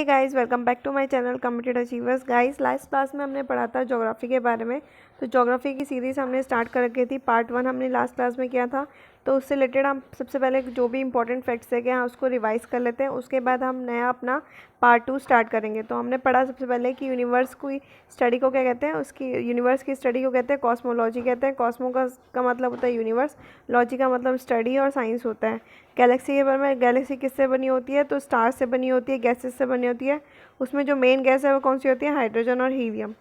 Guys, welcome back to my channel committed achievers. Guys, last class में हमने पढ़ा था ज्योग्राफी के बारे में। तो ज्योग्राफी की सीरीज़ हमने स्टार्ट कर रखी थी। पार्ट 1 हमने लास्ट क्लास में किया था। तो उससे रिलेटेड हम सबसे पहले जो भी इंपॉर्टेंट फैक्ट्स है क्या उसको रिवाइज कर लेते हैं। उसके बाद हम नया अपना पार्ट 2 स्टार्ट करेंगे। तो हमने पढ़ा सबसे पहले कि यूनिवर्स की स्टडी को क्या कहते हैं, उसकी यूनिवर्स की स्टडी को कहते हैं कॉस्मोलॉजी कहते हैं। कॉस्मो का मतलब होता है यूनिवर्स, लॉजी का मतलब स्टडी और साइंस होता है। गैलेक्सी के बारे में, गैलेक्सी किससे बनी होती है, तो स्टार से बनी होती है, गैसेस से बनी होती है। उसमें जो मेन गैस है वो कौन सी होती है, हाइड्रोजन और हीलियम।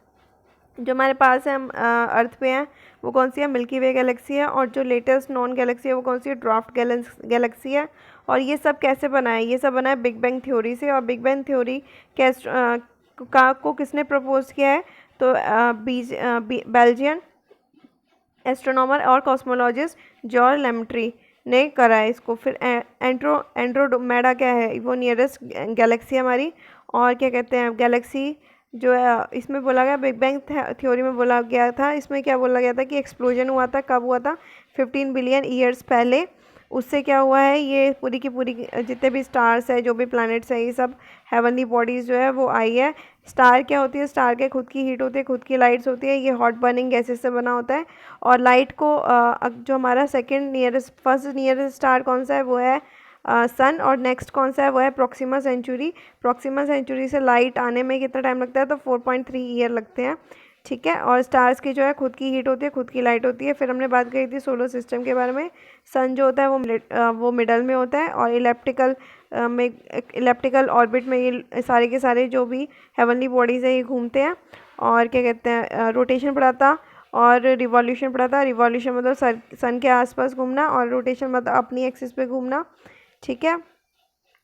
जो हमारे पास है, हम अर्थ पे हैं, वो कौन सी है, मिल्की वे गैलेक्सी है। और जो लेटेस्ट नॉन गैलेक्सी है वो कौन सी है, ड्वार्फ गैलेक्सी है। और ये सब कैसे बना है, ये सब बना है बिग बैंग थ्योरी से। और बिग बैंग थ्योरी को किसने प्रपोज किया है, तो बेल्जियन एस्ट्रोनॉमर और कॉस्मोलॉजिस्ट जॉर्ज लेमेट्री ने करा है इसको। फिर एंड्रोमेडा क्या है, वो नियरेस्ट गैलेक्सी हमारी। और क्या कहते हैं, गैलेक्सी जो है इसमें बोला गया, बिग बैंग थ्योरी में बोला गया था, इसमें क्या बोला गया था कि एक्सप्लोजन हुआ था, कब हुआ था, 15 बिलियन ईयर्स पहले। उससे क्या हुआ है, ये पूरी की पूरी जितने भी स्टार्स है, जो भी प्लैनेट्स है, ये सब हेवनली बॉडीज़ जो है वो आई है। स्टार क्या होती है, स्टार के खुद की हीट होती है, खुद की लाइट्स होती है। ये हॉट बर्निंग गैसेस से बना होता है। और लाइट को जो हमारा फर्स्ट नियरेस्ट स्टार कौन सा है, वो है सन। और नेक्स्ट कौन सा है, वो है प्रॉक्सिमा सेंचुरी। प्रॉक्सिमा सेंचुरी से लाइट आने में कितना टाइम लगता है, तो 4.3 ईयर लगते हैं। ठीक है। और स्टार्स की जो है खुद की हीट होती है, खुद की लाइट होती है। फिर हमने बात करी थी सोलर सिस्टम के बारे में। सन जो होता है वो मिडल में होता है। और इलेप्टिकल ऑर्बिट में ये सारे के सारे जो भी हेवनली बॉडीज़ है ये घूमते हैं। और क्या कहते हैं, रोटेशन पढ़ा था और रिवॉल्यूशन पढ़ा था। रिवॉल्यूशन मतलब सन के आसपास घूमना, और रोटेशन मतलब अपनी एक्सिस पे घूमना। ठीक है।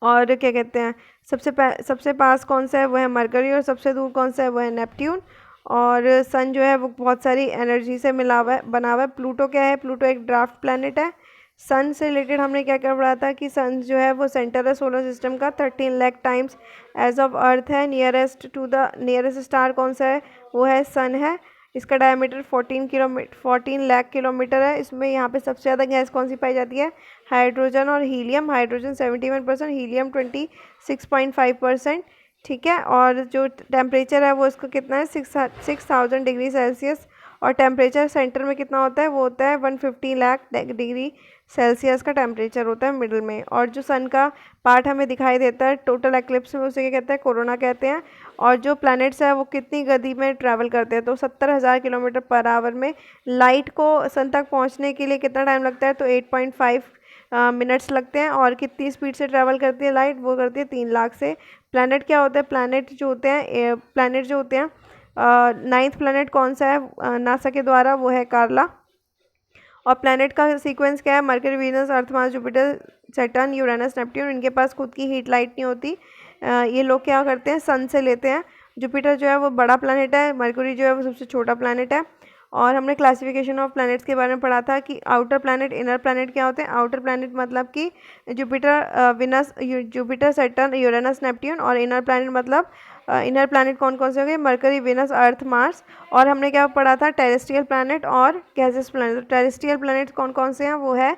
और क्या कहते हैं, सबसे पास कौन सा है, वो है मरकरी। और सबसे दूर कौन सा है, वो है नेपट्यून। और सन जो है वो बहुत सारी एनर्जी से बना हुआ है। प्लूटो क्या है, प्लूटो एक ड्राफ्ट प्लैनेट है। सन से रिलेटेड हमने क्या क्या पढ़ा था कि सन जो है वो सेंटर है सोलर सिस्टम का, 13 lakh times as of earth है। नियरेस्ट स्टार कौन सा है, वो है सन है। इसका डायमीटर 14 लाख किलोमीटर है। इसमें यहाँ पे सबसे ज़्यादा गैस कौन सी पाई जाती है, हाइड्रोजन और हीलियम। Hydrogen 71%, helium 26.5%। ठीक है। और जो टेम्परेचर है वो इसका कितना है, 6000 डिग्री सेल्सियस। और टेम्परेचर सेंटर में कितना होता है, वो होता है 150 लाख डिग्री सेल्सियस का टेम्परेचर होता है मिडिल में। और जो सन का पार्ट हमें दिखाई देता है टोटल एक्लिप्स में, उसे क्या कहते हैं, कोरोना कहते हैं। और जो प्लैनेट्स है वो कितनी गति में ट्रैवल करते हैं, तो 70,000 किलोमीटर पर आवर में। लाइट को सन तक पहुंचने के लिए कितना टाइम लगता है, तो 8.5 मिनट्स लगते हैं। और कितनी स्पीड से ट्रैवल करती है लाइट, वो करती है 3 लाख से। प्लैनेट क्या होता है, प्लैनेट जो होते हैं, 9th प्लैनेट कौन सा है नासा के द्वारा, वो है कार्ला। और प्लैनेट का सीक्वेंस क्या है, Mercury, Venus, Earth, Mars, Jupiter, Saturn, Uranus, Neptune. इनके पास खुद की हीट लाइट नहीं होती। ये लोग क्या करते हैं, सन से लेते हैं। जुपिटर जो है वो बड़ा प्लैनेट है, मरकरी जो है वो सबसे छोटा प्लैनेट है। और हमने क्लासिफिकेशन ऑफ प्लैनेट्स के बारे में पढ़ा था कि आउटर प्लैनेट, इनर प्लैनेट क्या होते हैं। आउटर प्लैनेट मतलब कि जुपिटर, सैटर्न, यूरेनस, नेपट्यून। और इनर प्लैनेट मतलब इनर प्लैनेट कौन कौन से हो गए, मरकरी, वीनस, अर्थ, मार्स। और हमने क्या पढ़ा था, टेरेस्ट्रियल प्लैनेट और गैसेस प्लैनेट। तो टेरेस्ट्रियल प्लैनेट कौन कौन से हैं, वो है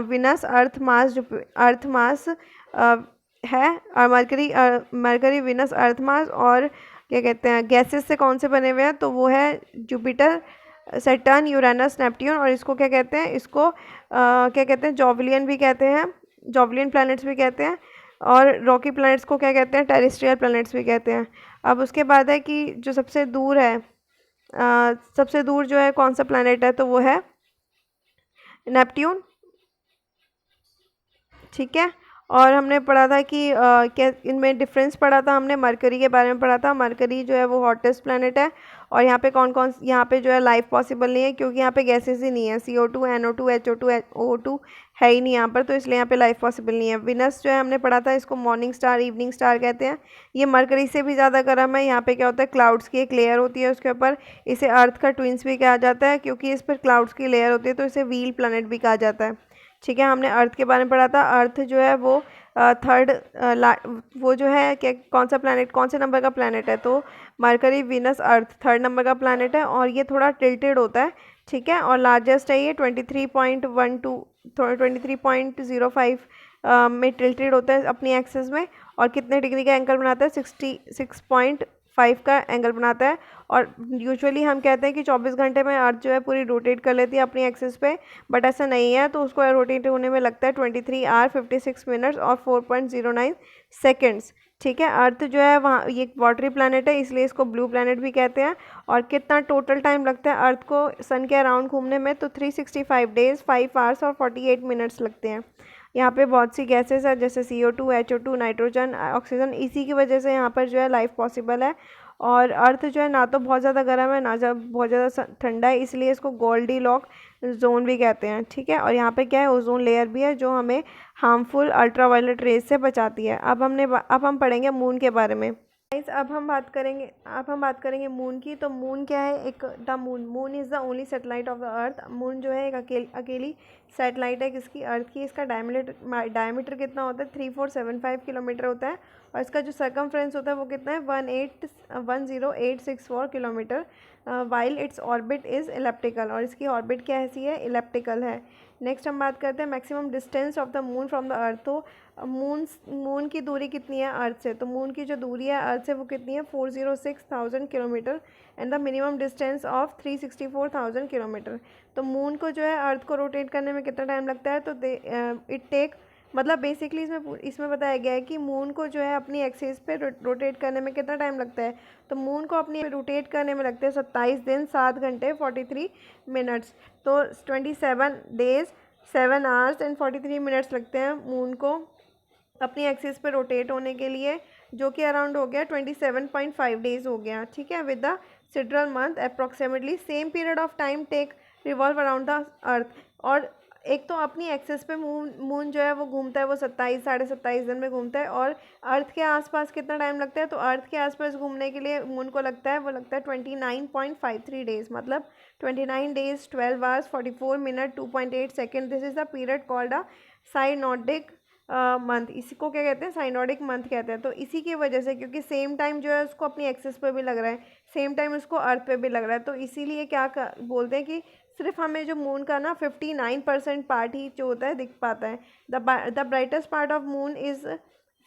विनस, अर्थ, मार्स है। और मरकरी, विनस, अर्थ, मार्स। और क्या कहते हैं, गैसेस से कौन से बने हुए हैं, तो वो है जुपिटर, सैटर्न, यूरेनस, नेपट्यून। और इसको क्या कहते हैं, इसको क्या कहते हैं, जॉवलियन भी कहते हैं, जॉवलियन प्लैनेट्स भी कहते हैं। और रॉकी प्लैनेट्स को क्या कहते हैं, टेरेस्ट्रियल प्लैनेट्स भी कहते हैं। अब उसके बाद है कि जो सबसे दूर है, सबसे दूर जो है कौन सा प्लैनेट है, तो वो है नेपट्यून। ठीक है। और हमने पढ़ा था कि क्या इनमें डिफरेंस पढ़ा था, हमने मरकरी के बारे में पढ़ा था। मरकरी जो है वो हॉटेस्ट प्लैनेट है। और यहाँ पे यहाँ पे जो है लाइफ पॉसिबल नहीं है, क्योंकि यहाँ पे गैसेस ही नहीं है, CO2, NO2, HO2, O2 है ही नहीं यहाँ पर, तो इसलिए यहाँ पे लाइफ पॉसिबल नहीं है। विनस जो है हमने पढ़ा था, इसको मॉर्निंग स्टार, इवनिंग स्टार कहते हैं। ये मरकरी से भी ज़्यादा गर्म है। यहाँ पे क्या होता है, क्लाउड्स की एक लेयर होती है उसके ऊपर। इसे अर्थ का ट्विंस भी कहा जाता है, क्योंकि इस पर क्लाउड्स की लेयर होती है, तो इसे व्हील प्लैनेट भी कहा जाता है। ठीक है। हमने अर्थ के बारे में पढ़ा था। अर्थ जो है वो थर्ड वो जो है क्या, कौन सा प्लैनेट, कौन से नंबर का प्लैनेट है, तो मरकरी, वीनस, अर्थ 3rd नंबर का प्लैनेट है। और ये थोड़ा टिल्टेड होता है। ठीक है। और लार्जेस्ट है ये 23.05 में टिल्टेड होता है अपनी एक्सिस में। और कितने डिग्री का एंगल बनाता है, 66.5 का एंगल बनाता है। और यूजुअली हम कहते हैं कि 24 घंटे में अर्थ जो है पूरी रोटेट कर लेती है अपनी एक्सिस पे, बट ऐसा नहीं है। तो उसको रोटेट होने में लगता है 23 आवर 56 मिनट्स और 4.09 सेकेंड्स। ठीक है, अर्थ जो है वहाँ ये वाटरी प्लैनेट है, इसलिए इसको ब्लू प्लैनेट भी कहते हैं। और कितना टोटल टाइम लगता है अर्थ को सन के अराउंड घूमने में, तो 365 डेज 5 आवर्स और 48 मिनट्स लगते हैं। यहाँ पे बहुत सी गैसेस है जैसे CO2, HO2, नाइट्रोजन, ऑक्सीजन, इसी की वजह से यहाँ पर जो है लाइफ पॉसिबल है। और अर्थ जो है ना तो बहुत ज़्यादा गर्म है ना बहुत ज़्यादा ठंडा है, इसलिए इसको गोल्डी लॉक जोन भी कहते हैं। ठीक है, और यहाँ पे क्या है, ओजोन लेयर भी है जो हमें हार्मफुल अल्ट्रावायलेट रेज से बचाती है। अब हम पढ़ेंगे मून के बारे में। गाइस अब हम बात करेंगे मून की। तो मून क्या है, एक the moon is the only satellite of the earth. Moon जो है एक अकेली सैटेलाइट है किसकी, अर्थ की। इसका डायमीटर कितना होता है, 3475 किलोमीटर होता है। और इसका जो सर्कमफ्रेंस होता है वो कितना है, 10864 kilometre, while its orbit is elliptical. और इसकी ऑर्बिट क्या ऐसी है, इलेप्टिकल है। नेक्स्ट हम बात करते हैं maximum distance of the moon from the earth. तो मून की दूरी कितनी है अर्थ से, तो मून की जो दूरी है अर्थ से वो कितनी है, 406,000 kilometre, and the minimum distance of 364,000 kilometre. तो मून को जो है अर्थ को रोटेट करने में कितना टाइम लगता है, तो इट टेक मतलब बेसिकली इसमें बताया गया है कि मून को जो है अपनी एक्सिस पे रोटेट करने में कितना टाइम लगता है। तो मून को अपनी रोटेट करने में लगते हैं 27 दिन 7 घंटे 43 मिनट्स। तो 27 डेज 7 आवर्स एंड 43 मिनट्स लगते हैं मून को अपनी एक्सिस पे रोटेट होने के लिए, जो कि अराउंड हो गया 27.5 डेज हो गया। ठीक है, with the sidereal month approximately same period of time take revolve around the earth. और एक तो अपनी एक्सिस पे मून जो है वो घूमता है, वो 27-27.5 दिन में घूमता है। और अर्थ के आसपास कितना टाइम लगता है, तो अर्थ के आसपास घूमने के लिए मून को लगता है 29.53 डेज, मतलब 29 days 12 hours 44 minute 2.8 second. This is the period called a synodic month. इसी को क्या कहते हैं, साइनोडिक मंथ कहते हैं। तो इसी की वजह से, क्योंकि सेम टाइम जो है उसको अपनी एक्सिस पे भी लग रहा है, सेम टाइम उसको अर्थ पे भी लग रहा है, तो इसीलिए बोलते हैं कि सिर्फ हमें जो मून का ना 59% पार्ट ही जो होता है दिख पाता है। The brightest part of moon is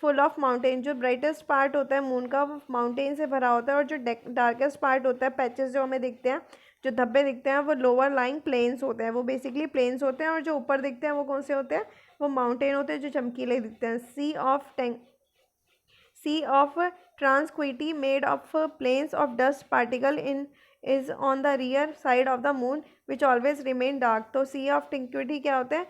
full of mountain. जो ब्राइटेस्ट पार्ट होता है मून का वो माउंटेन से भरा होता है। और जो डार्केस्ट पार्ट होता है, पैचेस जो हमें दिखते हैं, जो धब्बे दिखते हैं, वो लोअर लाइंग प्लेन्स होते हैं, वो बेसिकली प्लेन्स होते हैं। और जो ऊपर दिखते हैं वो कौन से होते हैं, वो माउंटेन होते हैं जो चमकीले दिखते हैं। Sea of tranquility made of planes of dust particle in is on the rear side of the moon which always remain dark। तो सी ऑफ टिंक्विटी क्या होता है,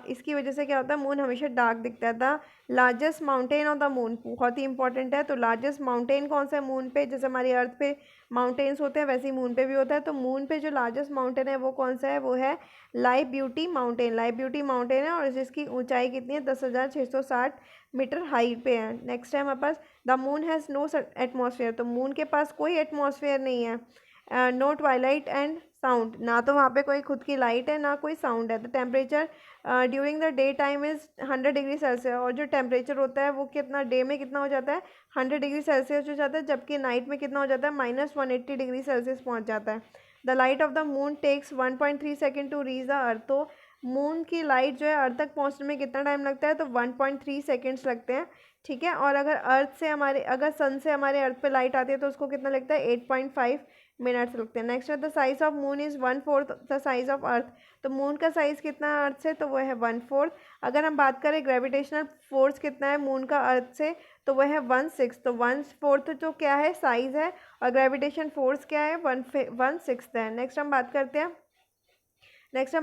इसकी वजह से क्या होता है, मून हमेशा डार्क दिखता है। The largest mountain of the moon बहुत ही इंपॉर्टेंट है। तो लार्जेस्ट माउंटेन कौन सा है मून पे, जैसे हमारी अर्थ पे माउंटेन्स होते हैं वैसे ही मून पे भी होता है। तो मून पे जो लार्जेस्ट माउंटेन है वो कौन सा है, वो है live beauty mountain. Live beauty mountain है और जिसकी ऊंचाई कितनी है, 10,660 मीटर हाइट पे है। नेक्स्ट है हमारे पास the moon has no atmosphere. तो मून के पास कोई एटमॉस्फेयर नहीं है। नो ट्वाइलाइट एंड साउंड, ना तो वहाँ पे कोई खुद की लाइट है ना कोई साउंड है। The temperature during the day time is 100 degree Celsius. और जो टेम्परेचर होता है वो कितना, डे में कितना हो जाता है, 100 डिग्री सेल्सियस हो जाता है, जबकि नाइट में कितना हो जाता है, -180 डिग्री सेल्सियस पहुँच जाता है। The light of the moon takes 1.3 second to reach the earth. तो मून की लाइट जो है अर्थ तक पहुँचने में कितना टाइम लगता है, तो 1.3 सेकेंड्स लगते हैं। ठीक है, और अगर सन से हमारे अर्थ पे लाइट आती है तो उसको कितना लगता है, 8.5 मिनट्स लगते हैं। नेक्स्ट है the size of moon is 1/4 the size of earth. तो मून का साइज़ कितना है अर्थ से, तो वो है 1/4। अगर हम बात करें ग्रेविटेशनल फोर्स कितना है मून का अर्थ से, तो वह है 1/6। तो 1/4 जो क्या है साइज़ है, और ग्रेविटेशन फोर्स क्या है, 1/6 है। नेक्स्ट हम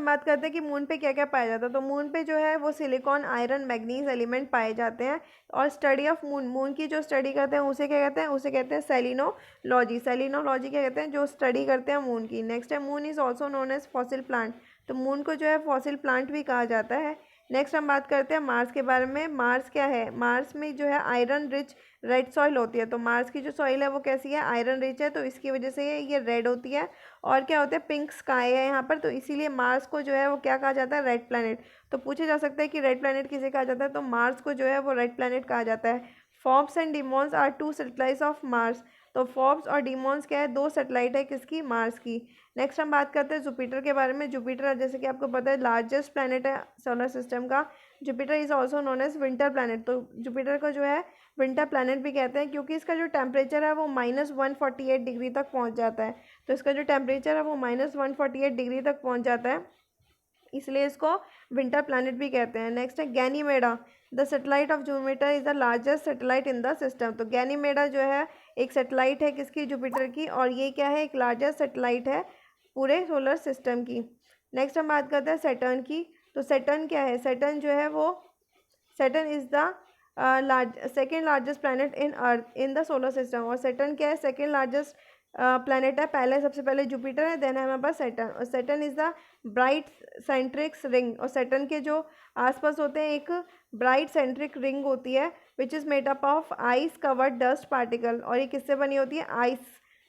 बात करते हैं कि मून पे क्या क्या पाया जाता है। तो मून पे जो है वो सिलिकॉन, आयरन, मैग्नीज एलिमेंट पाए जाते हैं। और स्टडी ऑफ मून की जो स्टडी करते हैं उसे क्या कहते हैं, उसे कहते हैं सेलिनोलॉजी। सेलिनोलॉजी क्या कहते हैं, जो स्टडी करते हैं मून की। नेक्स्ट है moon is also known as fossil planet. तो मून को जो है फॉसिल प्लांट भी कहा जाता है। नेक्स्ट हम बात करते हैं मार्स के बारे में। मार्स क्या है, मार्स में जो है आयरन रिच रेड सॉइल होती है। तो मार्स की जो सॉइल है वो कैसी है, आयरन रिच है, तो इसकी वजह से ये रेड होती है। और क्या होता है, पिंक स्काई है यहाँ पर, तो इसीलिए मार्स को जो है वो क्या कहा जाता है, रेड प्लैनेट। तो पूछा जा सकता है कि रेड प्लैनेट किसे कहा जाता है, तो मार्स को जो है वो रेड प्लैनेट कहा जाता है। Phobos and Deimos are 2 satellites of Mars. तो फोर्ब्स और डीमॉन्स क्या है, 2 सैटेलाइट है किसकी, मार्स की। नेक्स्ट हम बात करते हैं जुपिटर के बारे में। जुपिटर जैसे कि आपको पता है लार्जेस्ट प्लैनेट है सोलर सिस्टम का। Jupiter is also known as winter planet. तो जुपिटर को जो है विंटर प्लानट भी कहते हैं, क्योंकि इसका जो टेम्परेचर है वो -148 डिग्री तक पहुंच जाता है। तो इसका जो टेम्परेचर है वो -148 डिग्री तक पहुंच जाता है, इसलिए इसको विंटर प्लैनेट भी कहते हैं। नेक्स्ट है गैनीमेडा। The satellite of Jupiter is the largest satellite in the system. तो गैनीमेडा जो है एक सैटेलाइट है किसकी, जुपिटर की, और ये क्या है, एक लार्जेस्ट सैटेलाइट है पूरे सोलर सिस्टम की। नेक्स्ट हम बात करते हैं सैटर्न की। तो सैटर्न क्या है, सैटर्न जो है वो, Saturn is the second largest planet in earth in the solar system. और सैटर्न क्या है, सेकेंड लार्जेस्ट प्लैनेट है। पहले सबसे पहले जुपिटर है, देन है हमारे पास सैटर्न। और Saturn is the bright Centrix ring. और सैटर्न के जो आसपास होते हैं एक ब्राइट सेंट्रिक रिंग होती है which is made up of ice covered dust particle. और ये किससे बनी होती है, आइस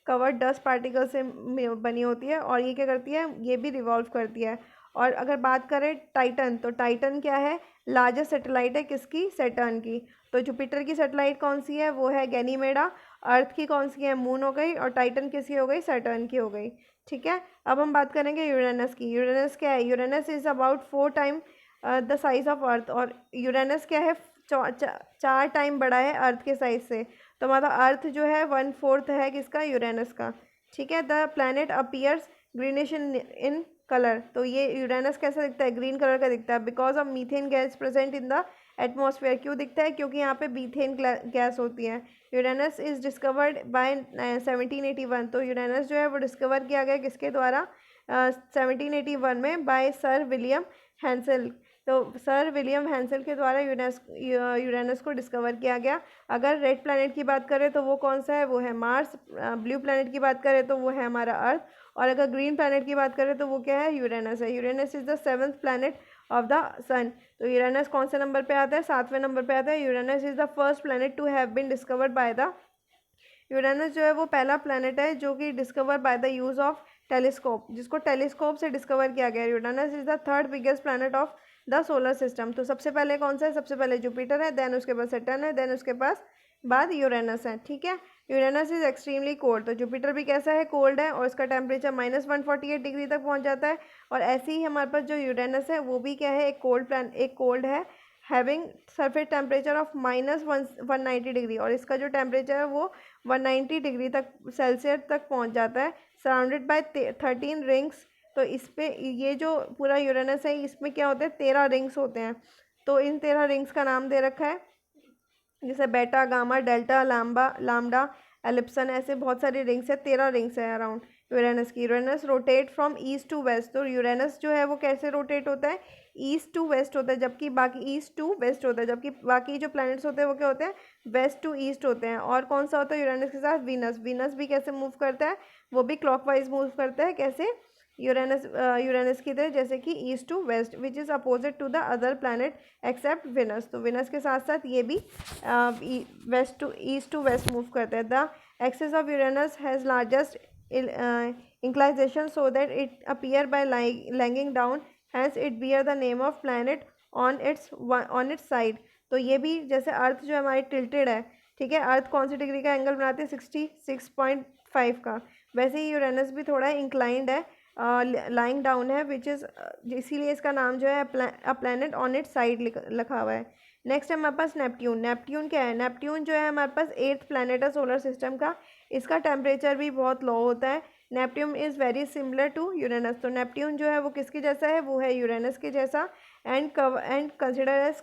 कवर्ड डस्ट पार्टिकल से बनी होती है। और ये क्या करती है, ये भी रिवॉल्व करती है। और अगर बात करें टाइटन, तो टाइटन क्या है, लार्जेस्ट सैटेलाइट है किसकी, सैटर्न की। तो जुपिटर की सैटेलाइट कौन सी है, वो है गैनीमेडा। अर्थ की कौन सी है, मून हो गई। और टाइटन किसकी हो गई, सैटर्न की हो गई। ठीक है, अब हम बात करेंगे यूरेनस की। यूरेनस क्या है, Uranus is about 4 time the size of earth. और यूरेनस क्या है, 4 टाइम बड़ा है अर्थ के साइज से। तो हमारा अर्थ जो है 1/4 है किसका, यूरेनस का। ठीक है, the planet appears greenish in colour. तो ये यूरेनस कैसा दिखता है, ग्रीन कलर का दिखता है, because of methane gas present in the atmosphere. क्यों दिखता है, क्योंकि यहाँ पे मीथेन गैस होती है। Uranus is discovered by 1781। तो यूरेनस जो है वो डिस्कवर किया गया किसके द्वारा, 1781 में, बाय सर विलियम हैंसेल। तो सर विलियम हैंसेल के द्वारा यूरेनस को डिस्कवर किया गया। अगर रेड प्लैनेट की बात करें तो वो कौन सा है, वो है मार्स। ब्लू प्लैनेट की बात करें तो वो है हमारा अर्थ। और अगर ग्रीन प्लैनेट की बात करें तो वो क्या है, यूरेनस है। Uranus is the 7th planet of the sun. तो यूरेनस कौन से नंबर पे आता है, 7वें नंबर पे आता है। Uranus is the first planet to have been discovered by the, Uranus जो है वो पहला प्लैनेट है जो कि discover by the use of telescope, जिसको टेलीस्कोप से डिस्कवर किया गया। Uranus is the 3rd biggest planet of the solar system. तो सबसे पहले कौन सा है, सबसे पहले जुपिटर है, देन उसके बाद सैटर्न है, देन उसके पास बाद यूरेनस है। ठीक है, यूरेनस इज़ एक्सट्रीमली कोल्ड। तो जुपिटर भी कैसा है, कोल्ड है, और इसका टेम्परेचर -148 डिग्री तक पहुंच जाता है। और ऐसे ही हमारे पास जो यूरेनस है वो भी क्या है, एक कोल्ड है, having surface temperature of -190 degree. और इसका जो टेम्परेचर है वो 190 डिग्री तक सेल्सियस तक पहुंच जाता है, सराउंडेड बाय 13 रिंग्स। तो इस पे ये जो पूरा यूरेनस है इसमें क्या होते हैं, 13 रिंग्स होते हैं। तो इन 13 रिंग्स का नाम दे रखा है, जैसे बेटा, गामा, डेल्टा, लाम्बडा, एलिप्सन, ऐसे बहुत सारी रिंग्स है, 13 रिंग्स है अराउंड यूरेनस की। Uranus rotate from east to west. तो यूरेनस जो है वो कैसे रोटेट होता है, ईस्ट टू वेस्ट होता है, जबकि बाकी ईस्ट टू वेस्ट होता है, जबकि बाकी जो प्लैनेट्स होते हैं वो क्या होते हैं, वेस्ट टू ईस्ट होते हैं। और कौन सा होता है यूरेनस के साथ, वीनस। वीनस भी कैसे मूव करता है, वो भी क्लॉकवाइज मूव करता है, कैसे, यूरेनस की तरह, जैसे कि east to west, which is opposite to the other planet except Venus. तो विनस के साथ साथ ये भी west to east to west move करते हैं। The axis of Uranus has largest inclination so that it appear by lying down, hence it bear the name of planet on its side। तो ये भी जैसे अर्थ जो हमारी टिल्टेड है, ठीक है, अर्थ कौन सी डिग्री का एंगल बनाती है, 66.5 का, वैसे ही यूरेनस भी थोड़ा इंक्लाइंड है, लाइंग डाउन है, विच इज़, इसीलिए इसका नाम जो है a planet on it side लिखा हुआ है। नेक्स्ट है हमारे पास नेपट्यून। नेपट्यून क्या है, नेपट्यून जो है हमारे पास 8th प्लैनेट है सोलर सिस्टम का। इसका टेम्परेचर भी बहुत लो होता है। Neptune is very similar to Uranus. तो नेपट्यून जो है वो किसके जैसा है, वो है यूरेनस के जैसा। And consider as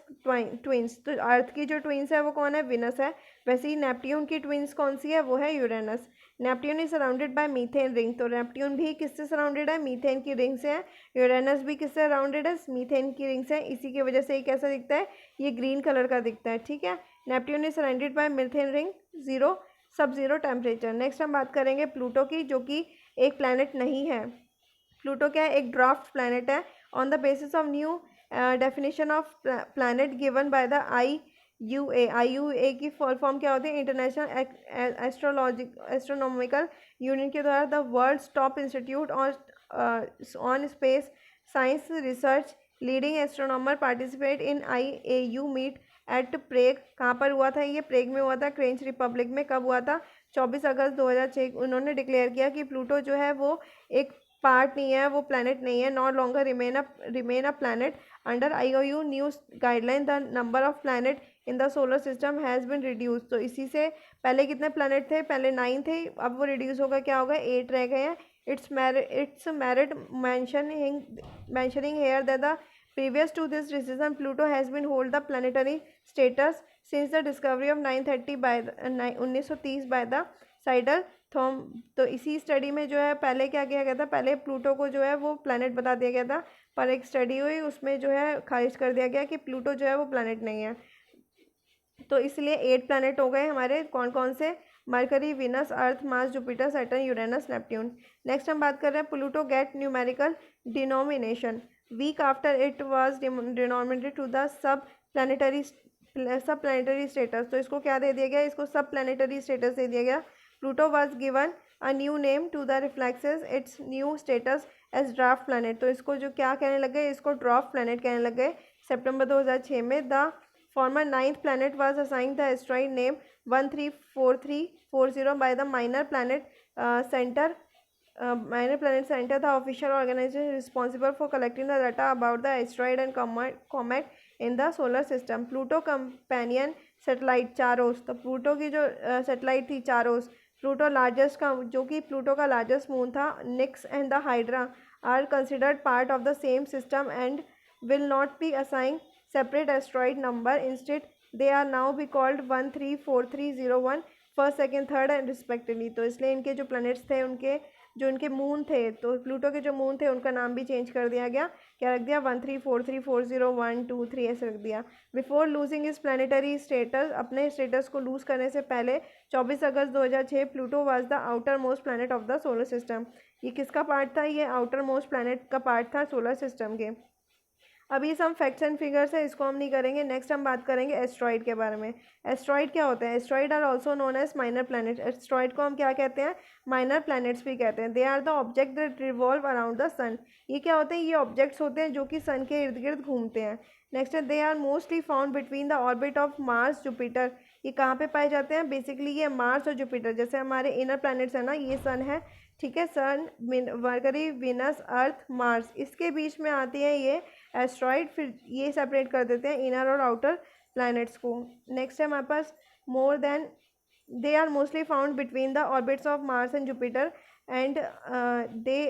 twins. तो अर्थ की जो ट्विंस है वो कौन है, विनस है। वैसे ही नेपट्यून की ट्विंस कौन सी है, वो है Uranus. Neptune is surrounded by methane ring. तो नेपट्यून भी किससे सराउंडेड है, मीथेन की रिंग से है। यूरेनस भी किससे सराउंडेड है, मीथेन की रिंग से। इसी की वजह से ये कैसा दिखता है, ये ग्रीन कलर का दिखता है। ठीक है, Neptune is surrounded by methane ring, सब जीरो टेम्परेचर। नेक्स्ट हम बात करेंगे प्लूटो की, जो कि एक प्लैनेट नहीं है। प्लूटो क्या है, एक ड्राफ्ट प्लैनेट है। On the basis of new definition of planet given by the IUA की फुल फॉर्म क्या होती है, इंटरनेशनल एस्ट्रोनॉमिकल यूनियन के द्वारा the world top institute on space science research leading astronomer participate in IAU meet at Prague. कहाँ पर हुआ था, ये प्रेग में हुआ था, फ्रेंच रिपब्लिक में। कब हुआ था, 24 अगस्त 2006। उन्होंने डिक्लेयर किया कि प्लूटो जो है वो एक पार्ट नहीं है, वो प्लैनेट नहीं है, not longer remain a planet. Under IOU new guideline the number of planet in the solar system has been reduce. तो इसी से पहले कितने प्लैनेट थे, पहले 9 थे, अब वो रिड्यूस होकर क्या होगा 8 रह गए हैं। It's merit mentioning here that the previous to this decision Pluto has been hold the planetary status since the discovery of 930 by 1930 by the साइडल थॉम। तो इसी स्टडी में जो है पहले क्या किया गया था, पहले प्लूटो को जो है वो प्लैनेट बता दिया गया था, पर एक स्टडी हुई उसमें जो है खारिज कर दिया गया कि प्लूटो जो है वो प्लैनेट नहीं है। तो इसलिए 8 प्लैनेट हो गए हमारे, कौन कौन से, Mercury, Venus, Earth, Mars, Jupiter, Saturn, Uranus, Neptune. Next हम बात कर रहे हैं Pluto get numerical denomination week after it was denominated to the sub planetary status. तो इसको क्या दे दिया गया, इसको सब प्लानिटरी स्टेटस दे दिया गया। Pluto was given a new name to the reflexes its new status as draft planet. तो इसको जो क्या कहने लग गए, इसको ड्राफ्ट प्लानट कहने लग गए सितंबर 2006 में। The former 9th planet was assigned the asteroid name 134340 by the Minor Planet Center. Minor Planet Center, the official organization responsible for collecting the data about the asteroid and comet in the solar system. Pluto companion satellite चारोस, तो Pluto की जो satellite थी चारोस, Pluto largest का, जो कि Pluto का largest moon था, Nix and the Hydra are considered part of the same system and will not be assigned separate asteroid number. Instead they are now be called 134301 first, second, third and respectively. तो इसलिए इनके जो planets थे, उनके जो इनके moon थे, तो प्लूटो के जो मून थे उनका नाम भी चेंज कर दिया गया। क्या रख दिया, 13434012 ऐसे रख दिया। बिफोर लूजिंग इस प्लानिटरी स्टेटस, अपने स्टेटस को लूज़ करने से पहले 24 अगस्त 2006 Pluto was the outer most planet of the solar system. ये किसका पार्ट था, ये आउटर मोस्ट प्लानट का पार्ट था सोलर सिस्टम के। अभी सम फैक्ट्स एंड फिगर्स है, इसको हम नहीं करेंगे। नेक्स्ट हम बात करेंगे एस्ट्रॉइड के बारे में। एस्ट्रॉइड क्या होता है, asteroid are also known as minor planet. Asteroid को हम क्या कहते हैं, माइनर प्लैनेट्स भी कहते हैं। They are the object that revolve around the sun. ये क्या होते हैं, ये ऑब्जेक्ट्स होते हैं जो कि सन के इर्द गिर्द घूमते हैं। नेक्स्ट है, they are mostly found between the orbit of Mars Jupiter. ये कहाँ पे पाए जाते हैं, बेसिकली ये मार्स और जुपिटर, जैसे हमारे इनर प्लैनेट्स है ना, ये सन है, ठीक है, सन, मरकरी, वीनस, अर्थ, मार्स, इसके बीच में आती है ये एस्ट्रॉइड। फिर ये सेपरेट कर देते हैं इनर और आउटर प्लैनेट्स को। नेक्स्ट है हमारे पास more than, they are mostly found between the orbits of Mars and Jupiter and they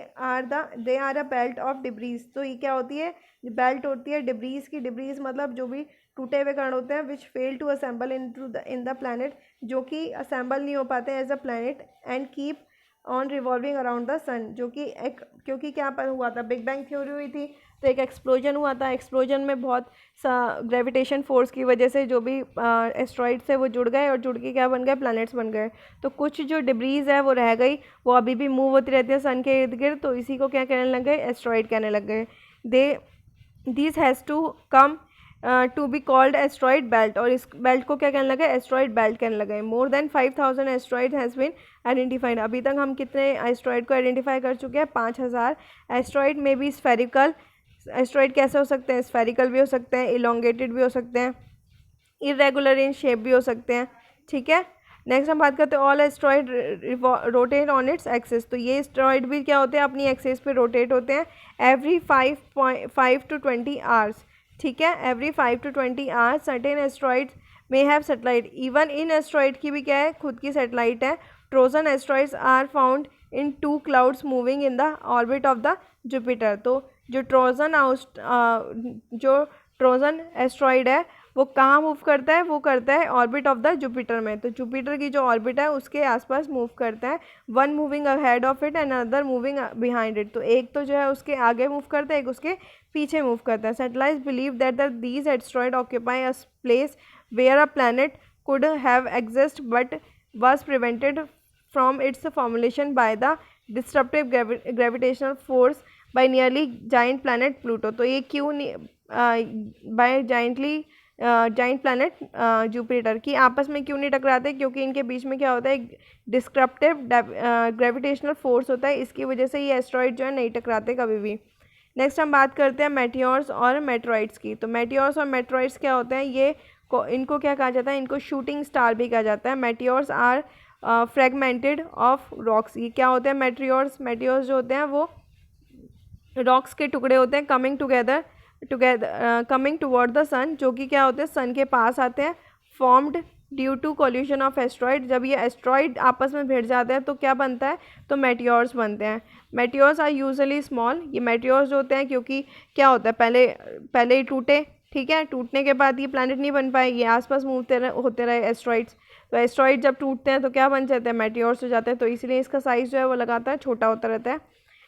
are a belt of debris. तो ये क्या होती है, बेल्ट होती है डिब्रीज की। डिब्रीज मतलब जो भी टूटे हुए कण होते हैं, which fail to assemble in the planet, जो कि असेंबल नहीं हो पाते हैं as a planet and keep on revolving around the sun. जो कि एक, क्योंकि क्या पर हुआ था, बिग बैंग थ्योरी हुई थी, तो एक एक्सप्लोजन हुआ था। एक्सप्लोजन में बहुत सा ग्रेविटेशन फोर्स की वजह से जो भी एस्ट्रॉइड्स है वो जुड़ गए, और जुड़ के क्या बन गए, प्लैनेट्स बन गए। तो कुछ जो डिब्रीज है वो रह गई, वो अभी भी मूव होती रहती है सन के इर्द गिर्द, तो इसी को क्या कहने लग गए, एस्ट्रॉइड कहने लग गए। This has to come to be called asteroid belt, और इस बेल्ट को क्या कहने लगे, एस्ट्रॉइड बेल्ट कहने लगे। More than 5000 asteroid has been identified. अभी तक हम कितने एस्ट्रॉइड को आइडेंटिफाई कर चुके हैं, 5000। एस्ट्रॉइड में भी स्फेरिकल, एस्ट्रॉइड कैसे हो सकते हैं, स्फेरिकल भी हो सकते हैं, इलोंगेटेड भी हो सकते हैं, इरेगुलर इन शेप भी हो सकते हैं, ठीक है। नेक्स्ट हम बात करते हैं all asteroid rotate on its axis. तो ये एस्ट्रॉइड भी क्या होते हैं, अपनी एक्सिस पे रोटेट होते हैं एवरी 5 to 20 आवर्स, ठीक है, every 5 to 20 hours. Certain asteroids may have satellite, even इन एस्ट्रॉइड की भी क्या है, खुद की सेटेलाइट है। Trojan asteroids are found in 2 clouds moving in the orbit of the Jupiter. तो जो ट्रोजन एस्ट्रॉइड है वो कहाँ मूव करता है, वो करता है ऑर्बिट ऑफ द जुपिटर में। तो जुपिटर की जो ऑर्बिट है उसके आसपास मूव करता है, one moving ahead of it and other moving behind it. तो एक तो जो है उसके आगे मूव करता है, एक उसके पीछे मूव करता है। Satellites believe that these asteroid occupy a place where a planet could have exist but was prevented from its formulation by the disruptive gravitational force by nearly giant planet Pluto। तो ये क्यों नहीं by giant planet Jupiter की आपस में क्यों नहीं टकराते, क्योंकि इनके बीच में क्या होता है, डिस्क्रप्टिव ग्रेविटेशनल फोर्स होता है, इसकी वजह से ये एस्ट्रॉइड जो है नहीं टकराते कभी भी। नेक्स्ट हम बात करते हैं मेटियोर्स और मेट्रॉइड्स की। तो मेटियोर्स और मेट्रॉइड्स क्या होते हैं, ये इनको क्या कहा जाता है, इनको शूटिंग स्टार भी कहा जाता है। Meteors are fragmented of rocks. ये क्या होते हैं मेटियोर्स, मेटियोर्स जो होते हैं वो रॉक्स के टुकड़े होते हैं coming together together coming toward the sun, जो कि क्या होते हैं सन के पास आते हैं, formed due to collision of asteroid. जब ये एस्ट्रॉइड आपस में भिड़ जाते हैं तो क्या बनता है, तो मेटियोर्स बनते हैं। मेटियोर्स आर यूजुअली स्मॉल, ये मेटियोर्स होते हैं क्योंकि क्या होता है पहले ही टूटे, ठीक है, टूटने के बाद ये प्लैनेट नहीं बन पाए, ये आसपास होते रहे एस्ट्रॉइड्स, तो एस्ट्रॉइड जब टूटते हैं तो क्या बन जाते हैं, मेटियोर्स हो जाते हैं, तो इसलिए इसका साइज़ जो है वो लगातार छोटा होता रहता है।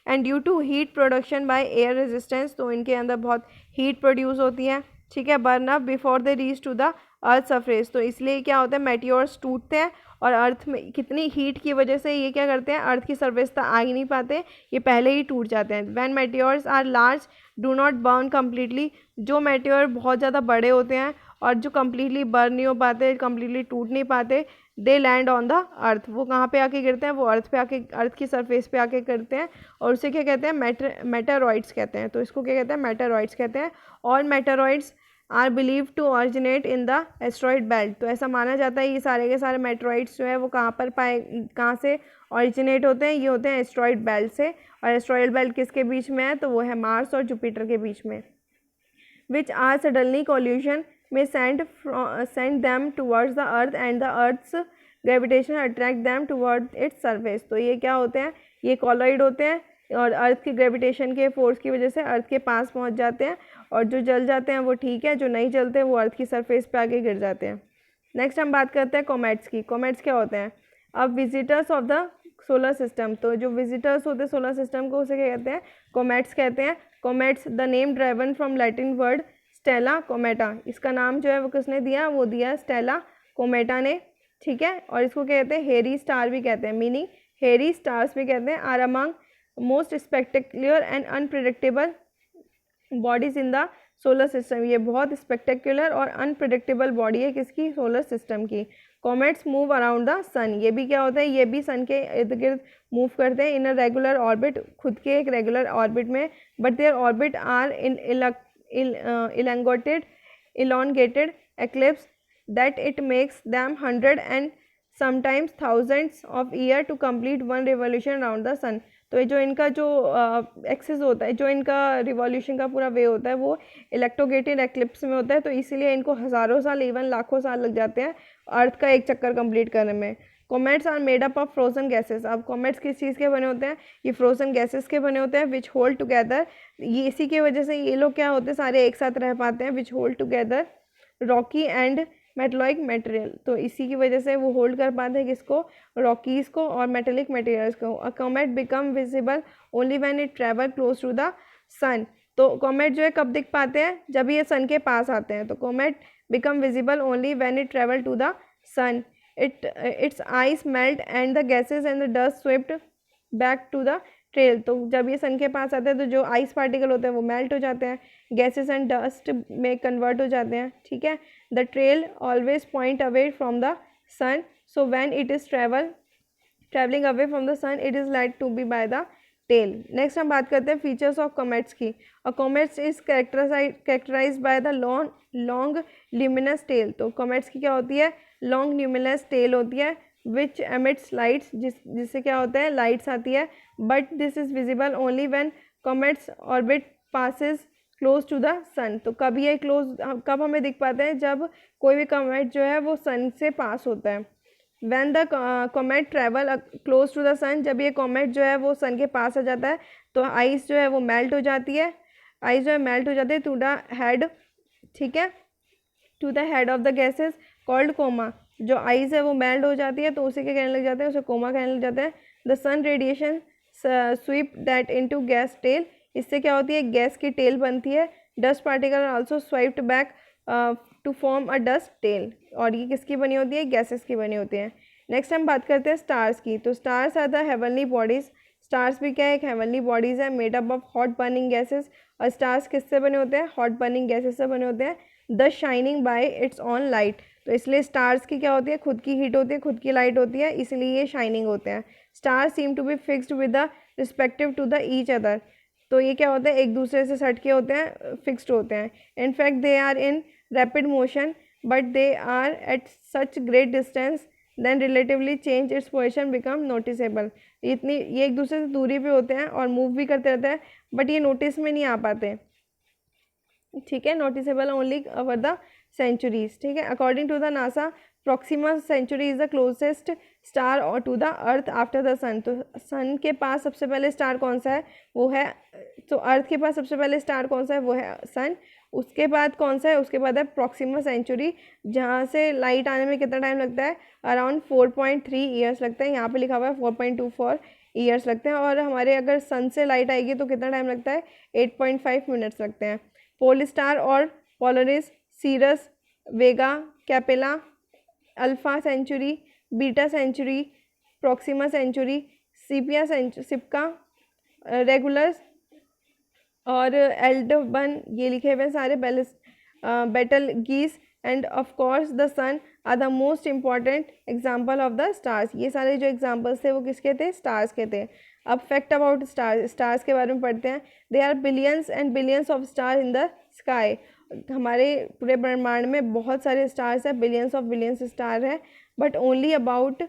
And due to heat production by air resistance, तो इनके अंदर बहुत हीट प्रोड्यूस होती है, ठीक है, burn up before they reach to the earth surface, तो इसलिए क्या होता है मेटियोर्स टूटते हैं और अर्थ में कितनी हीट की वजह से ये क्या करते हैं, अर्थ की सरफेस तक आ ही नहीं पाते, ये पहले ही टूट जाते हैं। When meteors are large do not burn completely, जो मेटियोर बहुत ज़्यादा बड़े होते हैं और जो कम्प्लीटली बर्न नहीं हो पाते, कम्प्लीटली टूट नहीं पाते, दे लैंड ऑन द अर्थ, वो कहाँ पे आके गिरते हैं, वो अर्थ पे आके, अर्थ की सरफेस पे आके गिरते हैं, और उसे क्या कहते हैं, मेटेरॉइड्स कहते हैं, तो इसको क्या कहते हैं, मेटेरॉइड्स कहते हैं। और meteoroids are believe to originate in the asteroid belt, तो ऐसा माना जाता है ये सारे के सारे मेटेरॉइड्स जो है वो कहाँ से ऑरिजिनेट होते हैं, ये होते हैं एस्ट्रॉइड बेल्ट से, और एस्ट्रॉइड बेल्ट किसके बीच में है, तो वो है मार्स और जुपिटर के बीच में। विच आर सडनली कोल्यूशन में send them towards the earth and the earth's gravitation attract them towards its surface, तो ये क्या होते हैं, ये कॉलॉइड होते हैं और अर्थ की ग्रेविटेशन के फोर्स की वजह से अर्थ के पास पहुंच जाते हैं, और जो जल जाते हैं वो ठीक है, जो नहीं जलते हैं वो अर्थ की सरफेस पे आके गिर जाते हैं। नेक्स्ट हम बात करते हैं कॉमेट्स की। कॉमेट्स क्या होते हैं, अब visitors of the solar system, तो जो विजिटर्स होते हैं सोलर सिस्टम को उसे क्या कहते हैं, कॉमेट्स कहते हैं। Comets the name driven from Latin word stella cometa, इसका नाम जो है वो किसने दिया, वो दिया स्टेला कोमेटा ने, ठीक है, और इसको कहते हैं हेरी स्टार भी कहते हैं, मीनिंग हेरी स्टार्स भी कहते हैं। Are among most spectacular and unpredictable bodies in the solar system, ये बहुत स्पेक्टेकुलर और अनप्रिडिक्टेबल बॉडी है किसकी, सोलर सिस्टम की। Comets move around the sun, ये भी क्या होता है, ये भी सन के इर्द गिर्द मूव करते हैं इन अ रेगुलर ऑर्बिट, खुद के एक रेगुलर ऑर्बिट में, but their orbit are in elongated eclipse that it makes them 100 and sometimes thousands of year to complete one revolution around the sun, तो ये जो इनका जो एक्सेस होता है, जो इनका रिवॉल्यूशन का पूरा वे होता है वो इलेक्ट्रोगेटेड एक्लिप्स में होता है, तो इसीलिए इनको हज़ारों साल इवन लाखों साल लग जाते हैं अर्थ का एक चक्कर कंप्लीट करने में। Comets are made up of frozen gases, अब कॉमेट्स किस चीज़ के बने होते हैं, ये फ्रोजन गैसेस के बने होते हैं, विच होल्ड टुगेदर, ये इसी की वजह से ये लोग क्या होते हैं सारे एक साथ रह पाते हैं, which hold together rocky and metallic material, तो इसी की वजह से वो होल्ड कर पाते हैं किसको, रॉकीज़ को और मेटेलिक मटेरियल्स को। A comet become visible only when it travel close to the sun, तो कॉमेट जो है कब दिख पाते हैं, जब ये सन के पास आते हैं, तो comet become visible only when it travel to the sun, its ice melt and the gases and the dust swept back to the trail, तो जब ये सन के पास आते हैं तो जो आइस पार्टिकल होते हैं वो मेल्ट हो जाते हैं, गैसेस एंड डस्ट में कन्वर्ट हो जाते हैं, ठीक है। The trail always point away from the sun, so when it is travelling away from the sun it is light to be by the tail. Next हम बात करते हैं फीचर्स ऑफ कॉमेट्स की। और comets is characterize by the long luminous tail, तो comets की क्या होती है, लॉन्ग ल्यूमिनस टेल होती है, विच एमिट्स लाइट्स, जिससे क्या होता है लाइट्स आती है, but this is visible only when comets orbit passes close to the sun, तो कब ये कब हमें दिख पाते हैं, जब कोई भी कॉमेट जो है वो सन से पास होता है। When the comet travel close to the sun, जब ये कॉमेट जो है वो सन के पास आ जाता है तो आइस जो है वो मेल्ट हो जाती है, आइस जो है मेल्ट हो जाती है टू द हेड, ठीक है, to the head of the gases called coma, जो आइस है वो मेल्ट हो जाती है तो उसे क्या कहने लग जाते हैं, उसे कोमा कहने लग जाते हैं। The sun radiation sweep that into gas tail, इससे क्या होती है, गैस की टेल बनती है। Dust particle are also swiped back to form a dust tail, और ये किसकी बनी होती है, गैसेस की बनी होती है। नेक्स्ट हम बात करते हैं स्टार्स की। तो stars are the heavenly bodies, stars भी क्या है, एक हेवनली बॉडीज़ है, made up of hot burning gases. और स्टार्स किससे बने होते हैं, हॉट बर्निंग गैसेस से बने होते हैं। The shining bye it's on light, तो इसलिए स्टार्स की क्या होती है, खुद की हीट होती है, खुद की लाइट होती है, इसलिए ये शाइनिंग होते हैं। Stars seem to be fixed with the respective to the each other, तो ये क्या होता है, एक दूसरे से सट के होते हैं, फिक्स्ड होते हैं। In fact they are in rapid motion but they are at such great distance then relatively change its position become noticeable, ये एक दूसरे से दूरी पे होते हैं और मूव भी करते रहते हैं बट ये नोटिस में नहीं आ पाते। ठीक है, noticeable only over the centuries. ठीक है, according to the NASA Proxima Centauri is the closest star और to the earth after the sun. तो सन के पास सबसे पहले स्टार कौन सा है, वो है, तो अर्थ के पास सबसे पहले स्टार कौन सा है, वो है सन। उसके बाद कौन सा है, उसके बाद है प्रॉक्सिमा सेंचुरी, जहाँ से लाइट आने में कितना टाइम लगता है, अराउंड 4.3 ईयर्स लगता है। यहाँ पे लिखा हुआ है 4.24 ईयर्स लगते हैं। और हमारे अगर सन से लाइट आएगी तो कितना टाइम लगता है, 8.5 मिनट्स लगते हैं। पोल स्टार और Polaris, Sirius, Vega, Capella, Alpha Centauri, Beta Centauri, Proxima Centauri, Spica, Regulus और एल्डबन, ये लिखे हुए सारे Betelgeuse and of course the sun are the most important example of the stars. ये सारे जो एग्जाम्पल्स थे वो किसके थे, स्टार्स के थे। अब फैक्ट अबाउट स्टार्स के बारे में पढ़ते हैं। They are billions and billions of star in the sky. हमारे पूरे ब्रह्मांड में बहुत सारे स्टार्स हैं, बिलियंस ऑफ बिलियंस स्टार है, but only about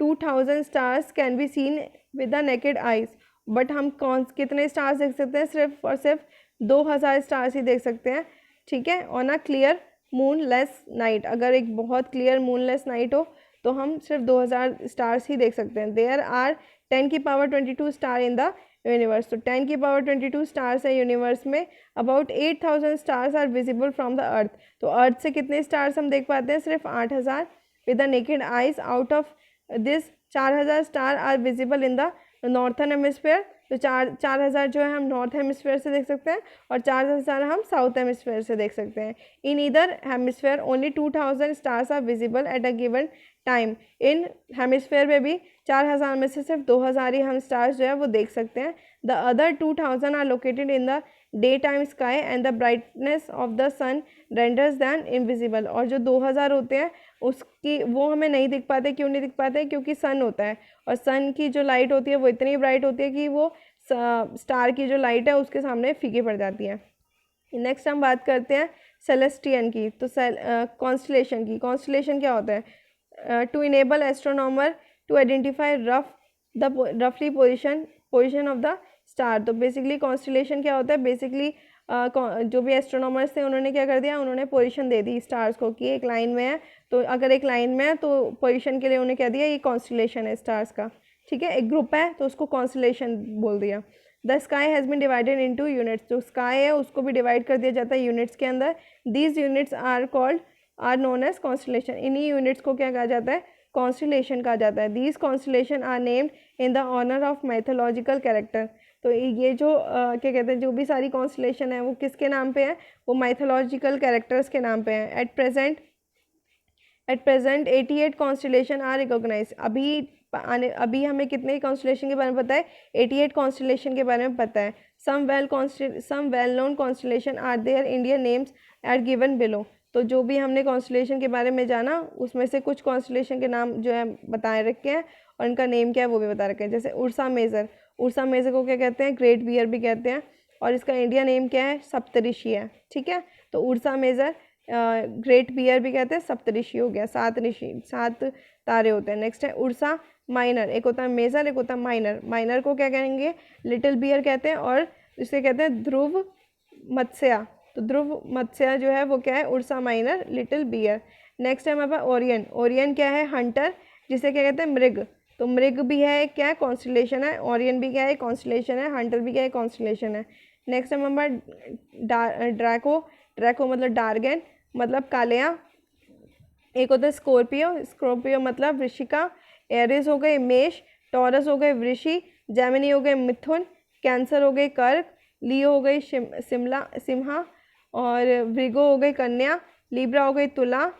2000 stars can be seen with the naked eyes. But हम कितने स्टार्स देख सकते हैं, सिर्फ और सिर्फ 2000 स्टार्स ही देख सकते हैं। ठीक है, on a clear moonless night, अगर एक बहुत क्लियर मूनलेस नाइट हो तो हम सिर्फ 2000 स्टार्स ही देख सकते हैं। देयर आर 10 की power 22 star in the universe. तो 10 की पावर 22 स्टार्स है यूनिवर्स में। About 8000 stars are visible from the earth. तो अर्थ से कितने स्टार्स हम देख पाते हैं, सिर्फ 8000 with the naked eyes. Out of this 4000 star are visible in the northern hemisphere. तो 4000 जो है हम नॉर्थ हेमिस्फेयर से देख सकते हैं और 4000 हम साउथ हेमिस्फेयर से देख सकते हैं। In either hemisphere only 2000 stars are visible at a given time. इन हेमिस्फेयर में भी 4000 में से सिर्फ 2000 ही हम स्टार्स जो है वो देख सकते हैं। The other 2000 are located in the day time sky and the brightness of the sun renders them invisible. और जो 2000 होते हैं उसकी वो हमें नहीं दिख पाते। क्यों नहीं दिख पाते, क्योंकि सन होता है और सन की जो लाइट होती है वो इतनी ब्राइट होती है कि वो स्टार की जो लाइट है उसके सामने फीकी पड़ जाती है। नेक्स्ट हम बात करते हैं सेलेस्टियन की, तो कॉन्स्टलेशन की। कॉन्स्टलेशन क्या होता है, to enable astronomer to identify रफली पोजिशन ऑफ द स्टार। तो बेसिकली कॉन्स्टलेशन क्या होता है, बेसिकली जो भी एस्ट्रोनॉमर्स थे उन्होंने क्या कर दिया, उन्होंने पोजीशन दे दी स्टार्स को कि एक लाइन में है। तो अगर एक लाइन में है तो पोजीशन के लिए उन्हें क्या दिया, ये कॉन्स्टलेशन है स्टार्स का। ठीक है, एक ग्रुप है तो उसको कॉन्स्टलेशन बोल दिया। The sky has been divided into units. जो स्काई है उसको भी डिवाइड कर दिया जाता है यूनिट्स के अंदर। These units are known as constellation. इन्हीं यूनिट्स को क्या कहा जाता है, कॉन्स्टलेशन कहा जाता है। These constellation are named in the honour of mythological character. तो ये जो क्या कहते हैं, जो भी सारी कॉन्स्टलेशन है वो किसके नाम पे है, वो माइथोलॉजिकल कैरेक्टर्स के नाम पे है। At present 88 constellation are recognize. अभी हमें कितने कॉन्स्टलेशन के बारे में पता है, 88 कॉन्स्टलेशन के बारे में पता है। Some well known constellation are their Indian names are given below. तो जो भी हमने कॉन्स्टलेशन के बारे में जाना उसमें से कुछ कॉन्स्टलेशन के नाम जो है बताए रखे हैं और इनका नेम क्या है वो भी बता रखे हैं। जैसे उर्सा मेजर, उर्सा मेजर को क्या कहते हैं, ग्रेट बियर भी कहते हैं और इसका इंडिया नेम क्या है, सप्तऋषि है। ठीक है, तो उर्सा मेजर, ग्रेट बियर भी कहते हैं, सप्तऋषि हो गया, 7 ऋषि, 7 तारे होते हैं। नेक्स्ट है उर्सा माइनर, एक होता है मेजर, एक होता है माइनर। माइनर को क्या कहेंगे, लिटिल बियर कहते हैं और इसे कहते हैं ध्रुव मत्स्या। तो ध्रुव मत्स्या जो है वो क्या है, Ursa Minor, little bear. Next है हमारे पास ओरियन। ओरियन क्या है, हंटर, जिसे क्या कहते हैं मृग। तो मृग भी है, क्या है, कॉन्स्टलेशन है। ओरियन भी क्या है, कॉन्स्टलेशन है। हंटर भी क्या है, कॉन्स्टलेशन है। नेक्स्ट है हमारा ड्रैको। ड्रैको मतलब डार्गन, मतलब कालिया। एक होता है स्कॉर्पियो, स्कॉर्पियो मतलब वृश्चिका। एरिस हो गए मेष, टॉरस हो गए वृषि, जेमिनी हो गए मिथुन, कैंसर हो गए कर्क, लियो हो गई सिम्हा और वृगो हो गई कन्या, लिब्रा हो गई तुला,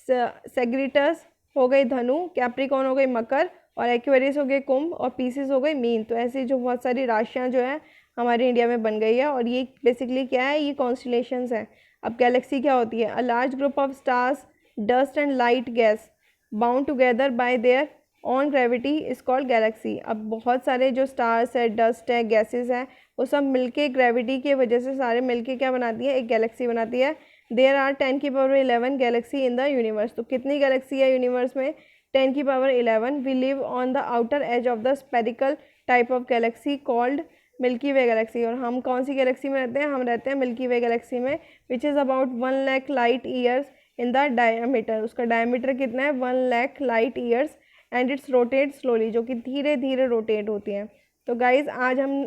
सेग्रिटस हो गई धनु, कैप्रिकॉन हो गई मकर और एक्वेरियस हो गई कुंभ और पीसिस हो गई मीन। तो ऐसी जो बहुत सारी राशियाँ जो है हमारे इंडिया में बन गई है और ये बेसिकली क्या है, ये कॉन्स्टलेशंस है। अब गैलेक्सी क्या होती है, a large group of stars, dust and light gas bound together by there on gravity is called Galaxy. अब बहुत सारे जो स्टार्स है, डस्ट है, गैसेस है, वो सब मिलके ग्रेविटी की वजह से सारे मिलके क्या बनाती है, एक गैलेक्सी बनाती है। देयर आर 10 की power 11 galaxy in the universe. तो कितनी गैलेक्सी है यूनिवर्स में, 10 की power 11। We live on the outer edge of the spherical type of galaxy called Milky Way galaxy. और हम कौन सी गैलेक्सी में रहते हैं? हम रहते हैं मिल्की वे गैलेक्सी में, which is about 1 lakh light years in the diameter. उसका डायमीटर कितना है? 1 lakh light years and it's rotate slowly, जो कि धीरे धीरे रोटेट होती हैं। तो गाइज़ आज हम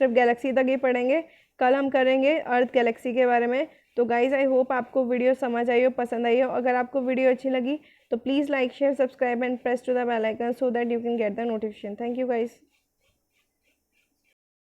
सिर्फ गैलेक्सी तक ही पढ़ेंगे, कल हम करेंगे अर्थ गैलेक्सी के बारे में। तो गाइज़ आई होप आपको वीडियो समझ आई हो, पसंद आई हो। अगर आपको वीडियो अच्छी लगी तो please like share subscribe and press to the bell icon so that you can get the notification. Thank you guys.